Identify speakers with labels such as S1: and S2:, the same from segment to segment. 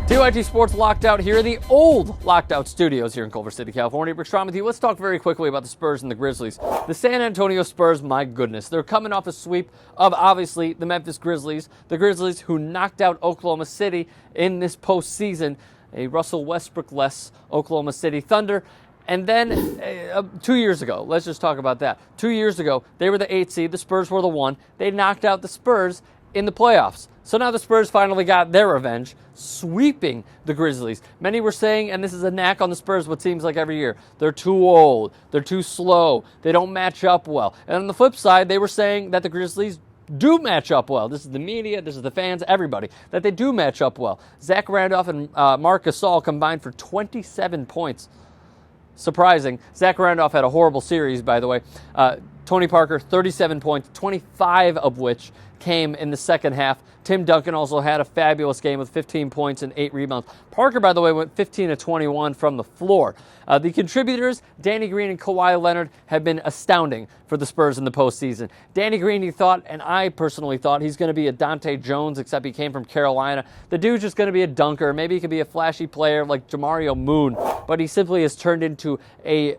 S1: TYT Sports Locked Out here, the old Locked Out studios here in Culver City, California. Rick Strom with you. Let's talk very quickly about the Spurs and the Grizzlies. The San Antonio Spurs, my goodness, they're coming off a sweep of, obviously, the Memphis Grizzlies. The Grizzlies who knocked out Oklahoma City in this postseason, a Russell Westbrook-less Oklahoma City Thunder. And then 2 years ago, let's just talk about that. 2 years ago, they were the 8 seed, the Spurs were the 1. They knocked out the Spurs in the playoffs. So now the Spurs finally got their revenge, sweeping the Grizzlies. Many were saying, and this is a knack on the Spurs, what seems like every year, they're too old, they're too slow, they don't match up well. And on the flip side, they were saying that the Grizzlies do match up well. This is the media, this is the fans, everybody, that they do match up well. Zach Randolph and Marc Gasol combined for 27 points. Surprising. Zach Randolph had a horrible series, by the way. Tony Parker, 37 points, 25 of which came in the second half. Tim Duncan also had a fabulous game with 15 points and 8 rebounds. Parker, by the way, went 15 of 21 from the floor. The contributors, Danny Green and Kawhi Leonard, have been astounding for the Spurs in the postseason. Danny Green, he thought, and I personally thought, he's going to be a Dante Jones, except he came from Carolina. The dude's just going to be a dunker. Maybe he could be a flashy player like Jamario Moon, but he simply has turned into a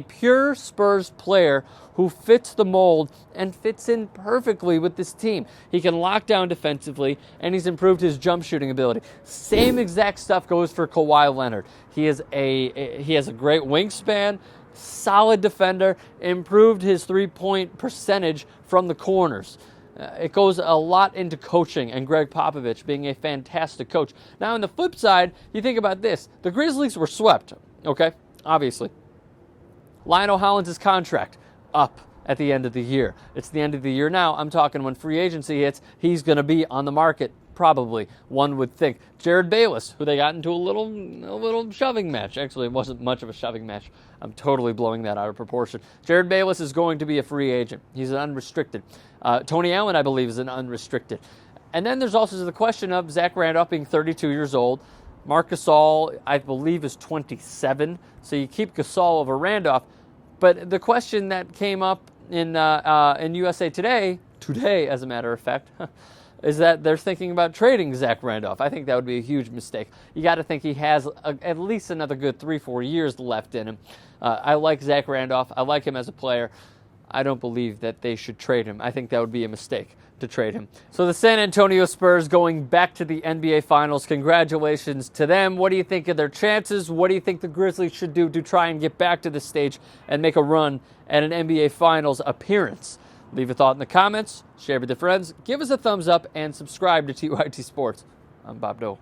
S1: pure Spurs player who fits the mold and fits in perfectly with this team. He can lock down defensively, and he's improved his jump shooting ability. Same exact stuff goes for Kawhi Leonard. He has a great wingspan, solid defender, improved his three-point percentage from the corners. It goes a lot into coaching and Greg Popovich being a fantastic coach. Now, on the flip side, you think about this. The Grizzlies were swept, okay? Obviously. Lionel Hollins' contract up at the end of the year. It's the end of the year now. I'm talking when free agency hits, he's going to be on the market, probably, one would think. Jared Bayless, who they got into a little shoving match. Actually, it wasn't much of a shoving match. I'm totally blowing that out of proportion. Jared Bayless is going to be a free agent. He's an unrestricted. Tony Allen, I believe, is an unrestricted. And then there's also the question of Zach Randolph being 32 years old. Marc Gasol, I believe, is 27. So you keep Gasol over Randolph. But the question that came up in USA Today, as a matter of fact, is that they're thinking about trading Zach Randolph. I think that would be a huge mistake. You got to think he has at least another good 3-4 years left in him. I like Zach Randolph. I like him as a player. I don't believe that they should trade him. I think that would be a mistake to trade him. So the San Antonio Spurs going back to the NBA Finals. Congratulations to them. What do you think of their chances? What do you think the Grizzlies should do to try and get back to this stage and make a run at an NBA Finals appearance? Leave a thought in the comments, share with your friends, give us a thumbs up, and subscribe to TYT Sports. I'm Bob Doe.